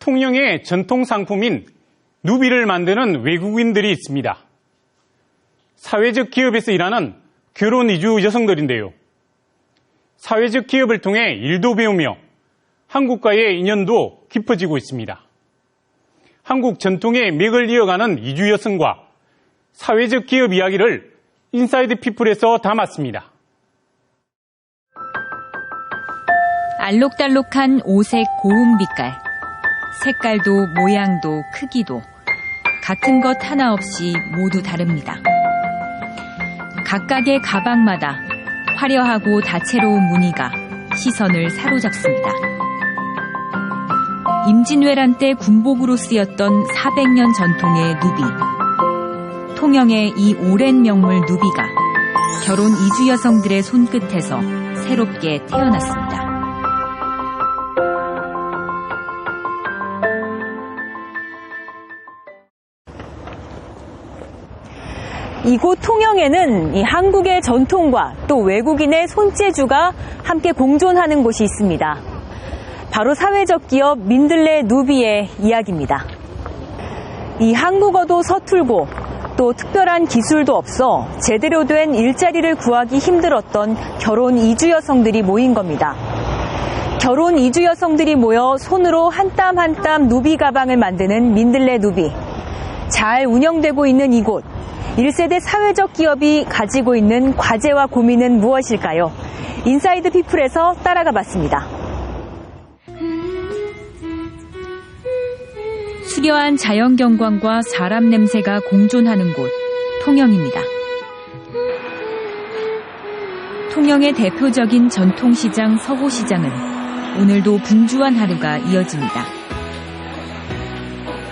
통영의 전통 상품인 누비를 만드는 외국인들이 있습니다. 사회적 기업에서 일하는 결혼 이주 여성들인데요. 사회적 기업을 통해 일도 배우며 한국과의 인연도 깊어지고 있습니다. 한국 전통의 맥을 이어가는 이주 여성과 사회적 기업 이야기를 인사이드 피플에서 담았습니다. 알록달록한 오색 고운 빛깔. 색깔도 모양도 크기도 같은 것 하나 없이 모두 다릅니다. 각각의 가방마다 화려하고 다채로운 무늬가 시선을 사로잡습니다. 임진왜란 때 군복으로 쓰였던 400년 전통의 누비. 통영의 이 오랜 명물 누비가 결혼 이주 여성들의 손끝에서 새롭게 태어났습니다. 이곳 통영에는 이 한국의 전통과 또 외국인의 손재주가 함께 공존하는 곳이 있습니다. 바로 사회적 기업 민들레 누비의 이야기입니다. 이 한국어도 서툴고 또 특별한 기술도 없어 제대로 된 일자리를 구하기 힘들었던 결혼 이주 여성들이 모인 겁니다. 결혼 이주 여성들이 모여 손으로 한 땀 한 땀 누비 가방을 만드는 민들레 누비. 잘 운영되고 있는 이곳. 1세대 사회적 기업이 가지고 있는 과제와 고민은 무엇일까요? 인사이드 피플에서 따라가 봤습니다. 수려한 자연경관과 사람 냄새가 공존하는 곳, 통영입니다. 통영의 대표적인 전통시장 서호시장은 오늘도 분주한 하루가 이어집니다.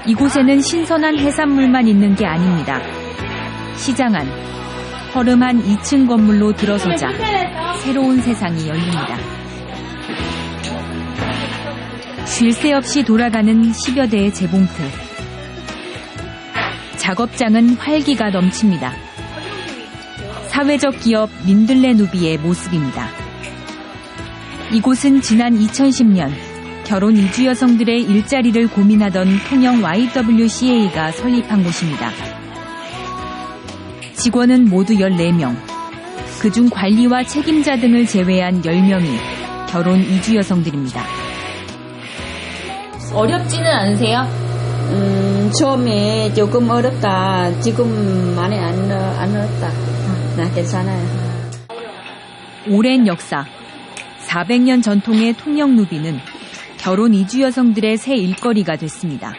이곳에는 신선한 해산물만 있는 게 아닙니다. 시장 안, 허름한 2층 건물로 들어서자 새로운 세상이 열립니다. 쉴 새 없이 돌아가는 10여 대의 재봉틀. 작업장은 활기가 넘칩니다. 사회적 기업 민들레 누비의 모습입니다. 이곳은 지난 2010년 결혼 이주 여성들의 일자리를 고민하던 통영 YWCA가 설립한 곳입니다. 직원은 모두 14명, 그중 관리와 책임자 등을 제외한 10명이 결혼 이주 여성들입니다. 어렵지는 않으세요? 처음에 조금 어렵다. 지금 많이 안 어렵다. 나 괜찮아요. 오랜 역사, 400년 전통의 통영 누비는 결혼 이주 여성들의 새 일거리가 됐습니다.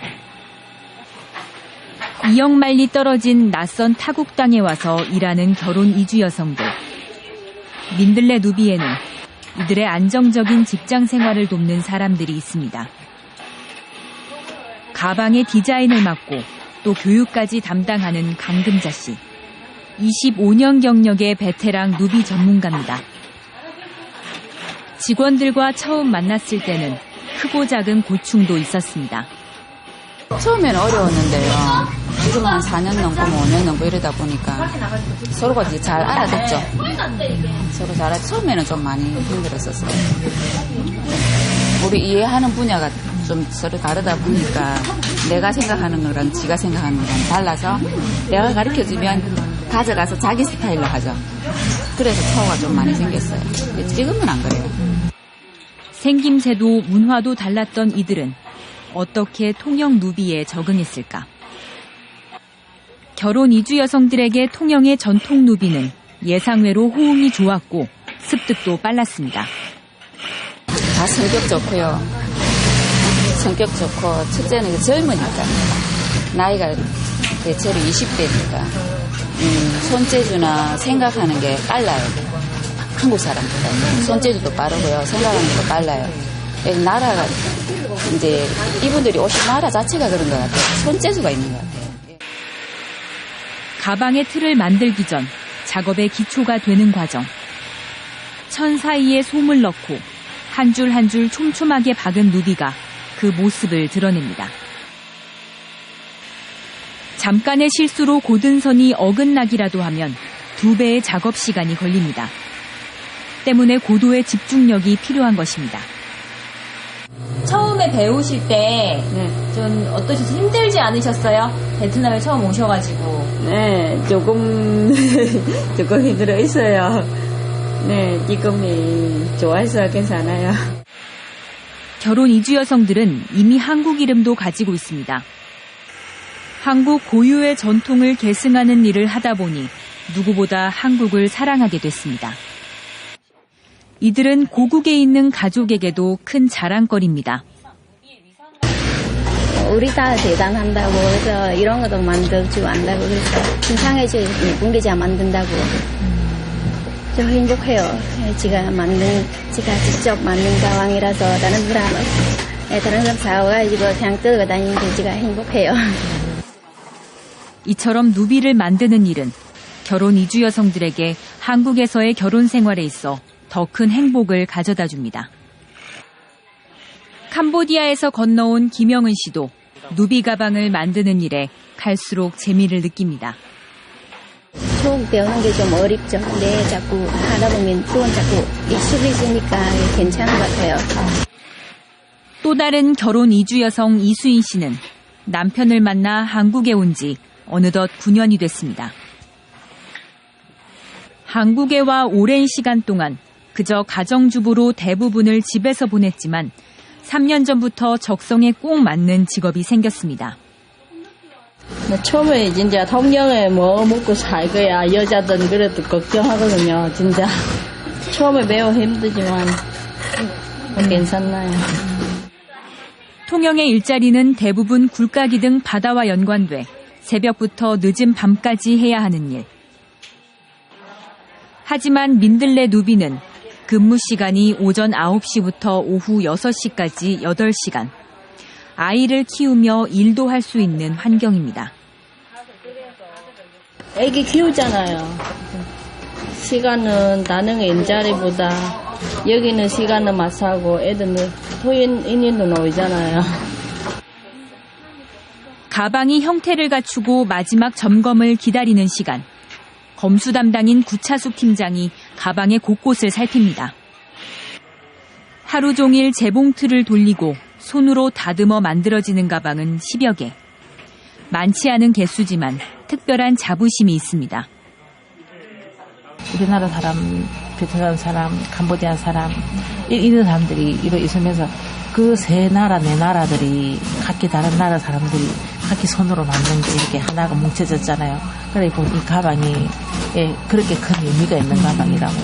2억 마일리 떨어진 낯선 타국 땅에 와서 일하는 결혼 이주 여성들. 민들레 누비에는 이들의 안정적인 직장 생활을 돕는 사람들이 있습니다. 가방의 디자인을 맡고 또 교육까지 담당하는 강금자 씨. 25년 경력의 베테랑 누비 전문가입니다. 직원들과 처음 만났을 때는 크고 작은 고충도 있었습니다. 처음에는 어려웠는데요. 지금 한 4년 넘고 5년 넘고 이러다 보니까 서로가 이제 잘 알아듣죠. 서로 잘 처음에는 좀 많이 힘들었었어요. 우리 이해하는 분야가 좀 서로 다르다 보니까 내가 생각하는 거랑 지가 생각하는 거랑 달라서 내가 가르쳐주면 가져가서 자기 스타일로 하죠. 그래서 차이가 좀 많이 생겼어요. 지금은 안 그래요. 생김새도 문화도 달랐던 이들은 어떻게 통영 누비에 적응했을까? 결혼 이주 여성들에게 통영의 전통 누비는 예상외로 호응이 좋았고 습득도 빨랐습니다. 다 성격 좋고요. 성격 좋고 첫째는 젊으니까 나이가 대체로 20대니까 손재주나 생각하는 게 빨라요. 한국 사람보다 손재주도 빠르고요. 생각하는 것도 빨라요. 나라가 이제 이분들이 오신 나라 자체가 그런 것 같아요. 손재주가 있는 것 같아요. 가방의 틀을 만들기 전 작업의 기초가 되는 과정. 천 사이에 솜을 넣고 한 줄 한 줄 촘촘하게 박은 누비가 그 모습을 드러냅니다. 잠깐의 실수로 고든 선이 어긋나기라도 하면 2배의 작업 시간이 걸립니다. 때문에 고도의 집중력이 필요한 것입니다. 처음에 처음에 배우실 때 좀 어떠셨어요? 힘들지 않으셨어요? 베트남에 처음 오셔가지고. 네, 조금 힘들어 있어요. 네, 지금이 좋아서 괜찮아요. 결혼 이주 여성들은 이미 한국 이름도 가지고 있습니다. 한국 고유의 전통을 계승하는 일을 하다 보니 누구보다 한국을 사랑하게 됐습니다. 이들은 고국에 있는 가족에게도 큰 자랑거리입니다. 우리 다 대단한다고 그래서 이런 것도 만들 줄 안다고 그래서 신상해서 예쁜 게 잘 만든다고 저 행복해요. 제가 직접 만든 가방이라서 다른 사람 사와가지고 그냥 들고 다니는데 제가 행복해요. 이처럼 누비를 만드는 일은 결혼 이주 여성들에게 한국에서의 결혼 생활에 있어 더 큰 행복을 가져다 줍니다. 캄보디아에서 건너온 김영은 씨도 누비 가방을 만드는 일에 갈수록 재미를 느낍니다. 처음 배우는 게 좀 어렵죠. 근데 자꾸 하다 보면 그건 자꾸 익숙해지니까 괜찮은 것 같아요. 또 다른 결혼 이주 여성 이수인 씨는 남편을 만나 한국에 온 지 어느덧 9년이 됐습니다. 한국에 와 오랜 시간 동안 그저 가정주부로 대부분을 집에서 보냈지만 3년 전부터 적성에 꼭 맞는 직업이 생겼습니다. 처음에 진짜 통영에 뭐 먹고 살 거야. 여자들은 그래도 걱정하거든요. 진짜 처음에 매우 힘들지만 괜찮나요? 통영의 일자리는 대부분 굴까기 등 바다와 연관돼 새벽부터 늦은 밤까지 해야 하는 일. 하지만 민들레 누비는 근무 시간이 오전 9시부터 오후 6시까지 8시간. 아이를 키우며 일도 할 수 있는 환경입니다. 애기 키우잖아요. 시간은 다른 일자리보다 여기는 시간은 맞사고 애들은 토인인도 놓이잖아요. 가방이 형태를 갖추고 마지막 점검을 기다리는 시간. 검수 담당인 구차숙 팀장이 가방의 곳곳을 살핍니다. 하루 종일 재봉틀을 돌리고 손으로 다듬어 만들어지는 가방은 10여 개. 많지 않은 개수지만 특별한 자부심이 있습니다. 우리나라 사람, 베트남 사람, 캄보디아 사람 이런 사람들이 이렇게 있으면서 그 세 나라 네 나라들이 각기 다른 나라 사람들이 각기 손으로 만든 게 이렇게 하나가 뭉쳐졌잖아요. 그러니까 이 가방이 그렇게 큰 의미가 있는 가방이라고.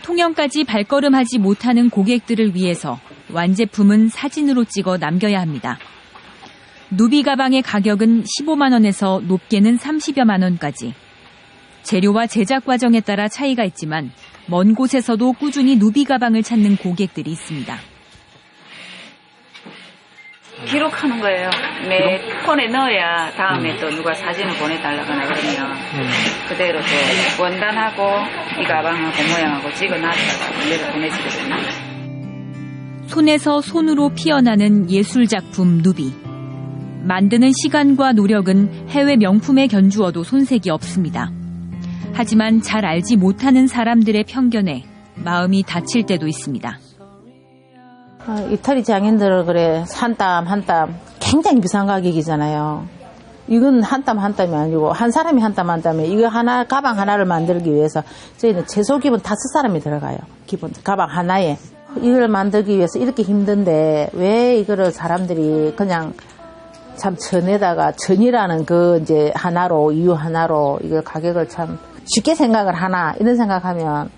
통영까지 발걸음하지 못하는 고객들을 위해서 완제품은 사진으로 찍어 남겨야 합니다. 누비 가방의 가격은 15만 원에서 높게는 30여만 원까지. 재료와 제작 과정에 따라 차이가 있지만 먼 곳에서도 꾸준히 누비 가방을 찾는 고객들이 있습니다. 기록하는 거예요. 내 폰에 넣어야 다음에 또 누가 사진을 보내달라거나 그러면 그대로 또 원단하고 이 가방하고 모양하고 찍어놨다가 그대로 보내주거든요. 손에서 손으로 피어나는 예술작품 누비. 만드는 시간과 노력은 해외 명품에 견주어도 손색이 없습니다. 하지만 잘 알지 못하는 사람들의 편견에 마음이 다칠 때도 있습니다. 이태리 장인들은 그래 한 땀 한 땀 굉장히 비싼 가격이잖아요. 이건 한 땀 한 땀이 아니고 한 사람이 한 땀 한 땀에 이거 하나 가방 하나를 만들기 위해서 저희는 최소 기본 5사람이 들어가요. 기본 가방 하나에 이걸 만들기 위해서 이렇게 힘든데 왜 이거를 사람들이 그냥 참 천에다가 천이라는 그 이제 하나로 이유 하나로 이거 가격을 참 쉽게 생각을 하나 이런 생각하면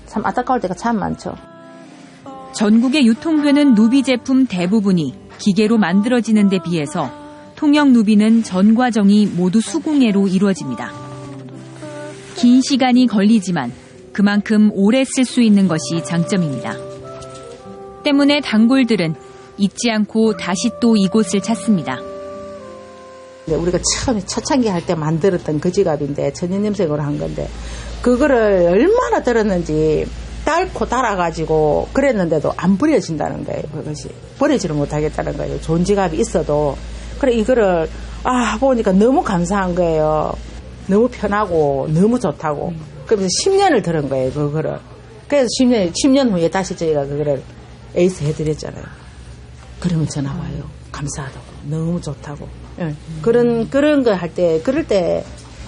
참 안타까울 때가 참 많죠. 전국에 유통되는 누비 제품 대부분이 기계로 만들어지는 데 비해서 통영 누비는 전 과정이 모두 수공예로 이루어집니다. 긴 시간이 걸리지만 그만큼 오래 쓸 수 있는 것이 장점입니다. 때문에 단골들은 잊지 않고 다시 또 이곳을 찾습니다. 우리가 처음에 초창기 할 때 만들었던 그 지갑인데 천연염색으로 한 건데 그거를 얼마나 들었는지 딸고 달아가지고 그랬는데도 안 버려진다는 거예요. 그것이 버리지를 못하겠다는 거예요. 좋은 지갑이 있어도. 그래 이거를 보니까 너무 감사한 거예요. 너무 편하고 너무 좋다고. 그래서 10년을 들은 거예요. 그거를. 그래서 10년 후에 다시 저희가 그거를 에이스 해드렸잖아요. 그러면 전화 와요. 감사하다고. 너무 좋다고. 예. 그런 거 할 때, 그럴 때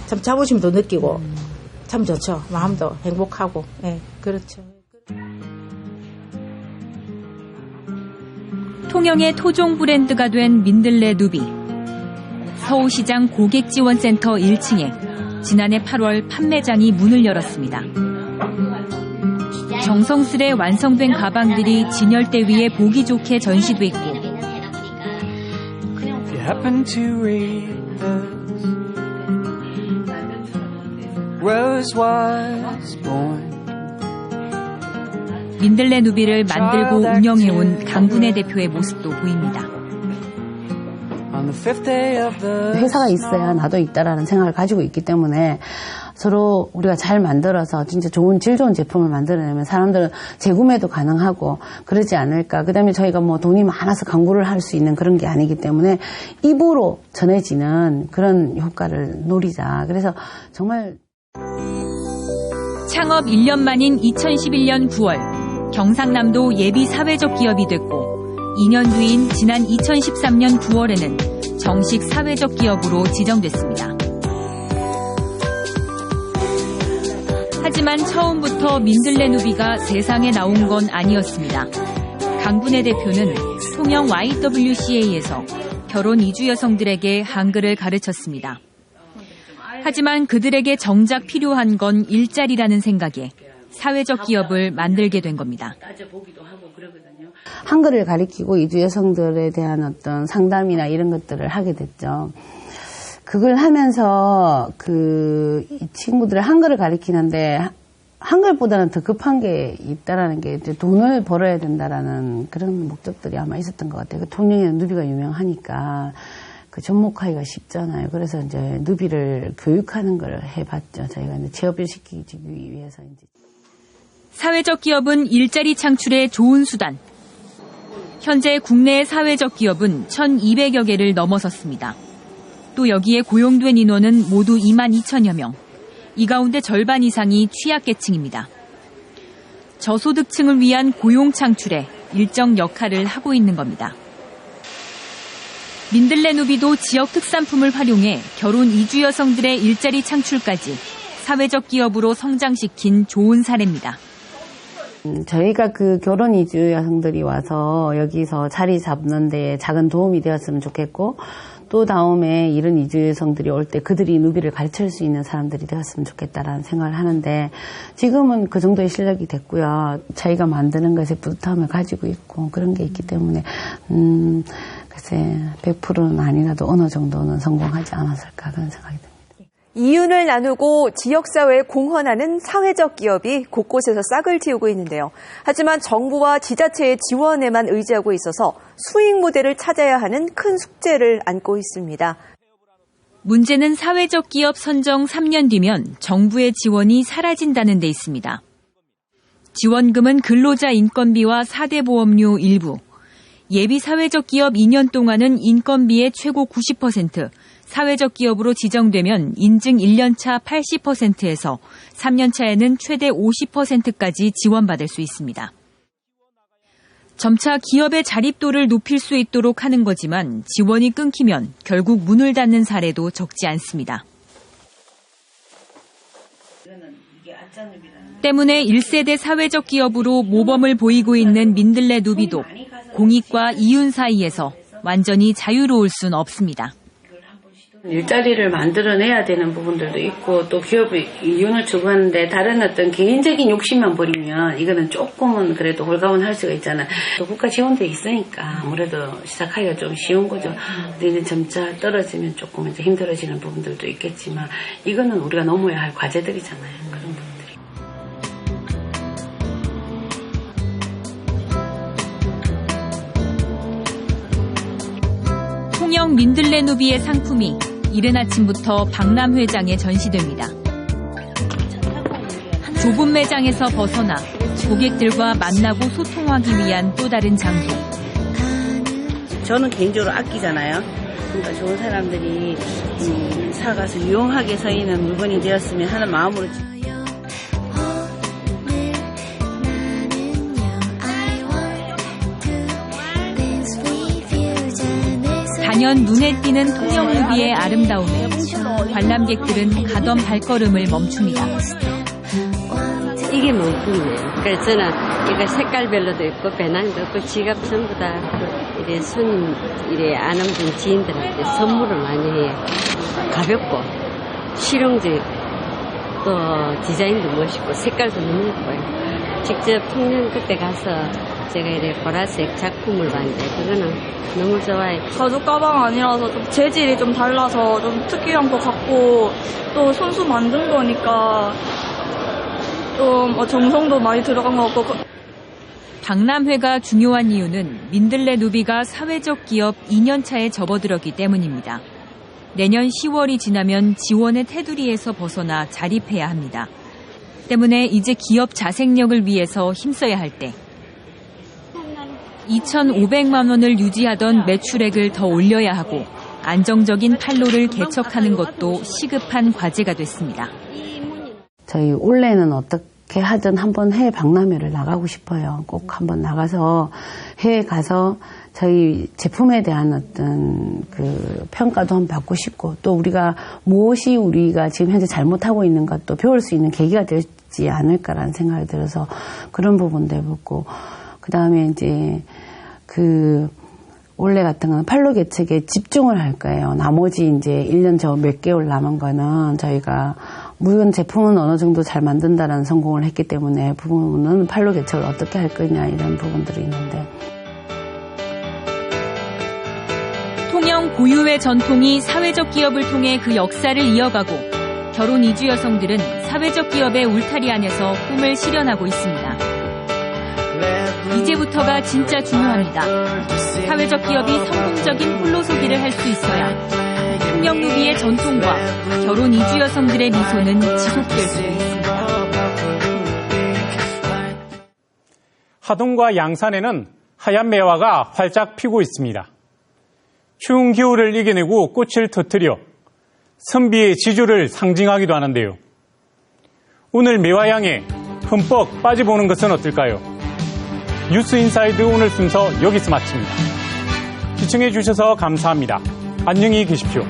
참 자부심도 느끼고 참 좋죠. 마음도 행복하고. 예. 그렇죠. 통영의 토종 브랜드가 된 민들레 누비. 서울시장 고객지원센터 1층에 지난해 8월 판매장이 문을 열었습니다. 정성스레 완성된 가방들이 진열대 위에 보기 좋게 전시돼 있고 민들레 누비를 만들고 운영해온 강군의 대표의 모습도 보입니다. 회사가 있어야 나도 있다라는 생각을 가지고 있기 때문에 서로 우리가 잘 만들어서 진짜 질 좋은 제품을 만들어내면 사람들은 재구매도 가능하고 그러지 않을까. 그다음에 저희가 뭐 돈이 많아서 광고를 할 수 있는 그런 게 아니기 때문에 입으로 전해지는 그런 효과를 노리자. 그래서 정말 창업 1년 만인 2011년 9월 경상남도 예비 사회적 기업이 됐고 2년 뒤인 지난 2013년 9월에는 정식 사회적 기업으로 지정됐습니다. 하지만 처음부터 민들레 누비가 세상에 나온 건 아니었습니다. 강군의 대표는 통영 YWCA에서 결혼 이주 여성들에게 한글을 가르쳤습니다. 하지만 그들에게 정작 필요한 건 일자리라는 생각에 사회적 기업을 만들게 된 겁니다. 한글을 가리키고 이주 여성들에 대한 어떤 상담이나 이런 것들을 하게 됐죠. 그걸 하면서 이 친구들의 한글을 가리키는데 한글보다는 더 급한 게 있다라는 게 이제 돈을 벌어야 된다라는 그런 목적들이 아마 있었던 것 같아요. 통영에는 누비가 유명하니까 접목하기가 쉽잖아요. 그래서 이제 누비를 교육하는 걸 해봤죠. 저희가 이제 취업을 시키기 위해서 이제. 사회적 기업은 일자리 창출의 좋은 수단. 현재 국내 사회적 기업은 1,200여 개를 넘어섰습니다. 또 여기에 고용된 인원은 모두 22,000여 명. 이 가운데 절반 이상이 취약계층입니다. 저소득층을 위한 고용 창출에 일정 역할을 하고 있는 겁니다. 민들레 누비도 지역 특산품을 활용해 결혼 이주 여성들의 일자리 창출까지 사회적 기업으로 성장시킨 좋은 사례입니다. 저희가 결혼 이주 여성들이 와서 여기서 자리 잡는 데 작은 도움이 되었으면 좋겠고 또 다음에 이런 이주 여성들이 올 때 그들이 누비를 가르칠 수 있는 사람들이 되었으면 좋겠다라는 생각을 하는데 지금은 그 정도의 실력이 됐고요. 저희가 만드는 것에 뿌듯함을 가지고 있고 그런 게 있기 때문에 글쎄 100%는 아니라도 어느 정도는 성공하지 않았을까 그런 생각이 듭니다. 이윤을 나누고 지역사회에 공헌하는 사회적 기업이 곳곳에서 싹을 틔우고 있는데요. 하지만 정부와 지자체의 지원에만 의지하고 있어서 수익 모델을 찾아야 하는 큰 숙제를 안고 있습니다. 문제는 사회적 기업 선정 3년 뒤면 정부의 지원이 사라진다는 데 있습니다. 지원금은 근로자 인건비와 4대 보험료 일부, 예비 사회적 기업 2년 동안은 인건비의 최고 90%, 사회적 기업으로 지정되면 인증 1년차 80%에서 3년차에는 최대 50%까지 지원받을 수 있습니다. 점차 기업의 자립도를 높일 수 있도록 하는 거지만 지원이 끊기면 결국 문을 닫는 사례도 적지 않습니다. 때문에 1세대 사회적 기업으로 모범을 보이고 있는 민들레 누비도 공익과 이윤 사이에서 완전히 자유로울 순 없습니다. 일자리를 만들어내야 되는 부분들도 있고 또 기업의 이윤을 추구하는데 다른 어떤 개인적인 욕심만 버리면 이거는 조금은 그래도 홀가분할 수가 있잖아요. 또 국가 지원도 있으니까 아무래도 시작하기가 좀 쉬운 거죠. 근데 이제 점차 떨어지면 조금 이제 힘들어지는 부분들도 있겠지만 이거는 우리가 넘어야 할 과제들이잖아요. 그런 부분들이. 통영 민들레 누비의 상품이 이른 아침부터 박람회장에 전시됩니다. 좁은 매장에서 벗어나 고객들과 만나고 소통하기 위한 또 다른 장소. 저는 개인적으로 아끼잖아요. 그러니까 좋은 사람들이 사가서 유용하게 서 있는 물건이 되었으면 하는 마음으로. 매년 눈에 띄는 통영루비의 아름다움에 관람객들은 가던 발걸음을 멈춥니다. 이게 문구예요. 그래서 저는 이거 색깔별로도 있고 배낭도 있고 지갑 전부 다 이래 이래 아는 분 지인들한테 선물을 많이 해요. 가볍고 실용적 또 디자인도 멋있고 색깔도 너무 예뻐요. 직접 통영 그때 가서 제가 이래 보라색 작품을 봤는데 그거는 너무 좋아요. 가죽 가방 아니라서 좀 재질이 좀 달라서 좀 특이한 것 같고 또 손수 만든 거니까 좀 정성도 많이 들어간 것 같고. 박람회가 중요한 이유는 민들레 누비가 사회적 기업 2년차에 접어들었기 때문입니다. 내년 10월이 지나면 지원의 테두리에서 벗어나 자립해야 합니다. 때문에 이제 기업 자생력을 위해서 힘써야 할 때 2,500만 원을 유지하던 매출액을 더 올려야 하고 안정적인 판로를 개척하는 것도 시급한 과제가 됐습니다. 저희 올해는 어떻게 하든 한번 해외 박람회를 나가고 싶어요. 꼭 한번 나가서 해외 가서 저희 제품에 대한 어떤 그 평가도 한번 받고 싶고 또 우리가 무엇이 우리가 지금 현재 잘못하고 있는 것도 배울 수 있는 계기가 되지 않을까라는 생각이 들어서 그런 부분도 해보고 그 다음에 이제 그 올해 같은 건 판로 개척에 집중을 할 거예요. 나머지 이제 1년 저 몇 개월 남은 거는 저희가 물건 제품은 어느 정도 잘 만든다라는 성공을 했기 때문에 부분은 판로 개척을 어떻게 할 거냐 이런 부분들이 있는데 통영 고유의 전통이 사회적 기업을 통해 그 역사를 이어가고 결혼 이주 여성들은 사회적 기업의 울타리 안에서 꿈을 실현하고 있습니다. 이제부터가 진짜 중요합니다. 사회적 기업이 성공적인 홀로서기를 할 수 있어야 통영루비의 전통과 결혼 이주 여성들의 미소는 지속될 수 있습니다. 하동과 양산에는 하얀 매화가 활짝 피고 있습니다. 추운 겨울을 이겨내고 꽃을 터뜨려 선비의 지조를 상징하기도 하는데요. 오늘 매화향에 흠뻑 빠져보는 것은 어떨까요? 뉴스인사이드 오늘 순서 여기서 마칩니다. 시청해 주셔서 감사합니다. 안녕히 계십시오.